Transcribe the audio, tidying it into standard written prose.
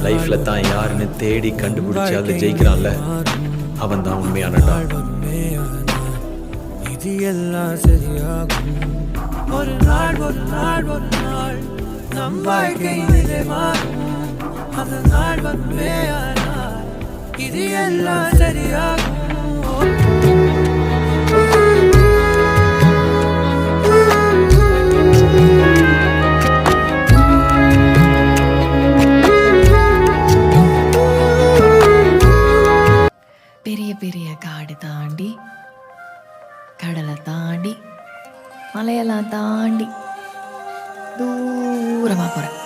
லைஃப்ல தான் யாருன்னு தேடி கண்டுபிடிச்சு அதுல ஜெயிக்கிறான்ல, அவன் தான் உண்மையானடா. இது எல்லாம் சரியாகும். ஒரு நாள் ஒரு நாள் ஒரு நாள் நம் வாழ்க்கையிலே மாறும். அந்த நாள் வருமே ஆனால் இது எல்லாம் சரியாகும். பெரிய பெரிய காடு தாண்டி, கடலை தாண்டி, மலையெல்லாம் தாண்டி தூரமாக போகிறேன்.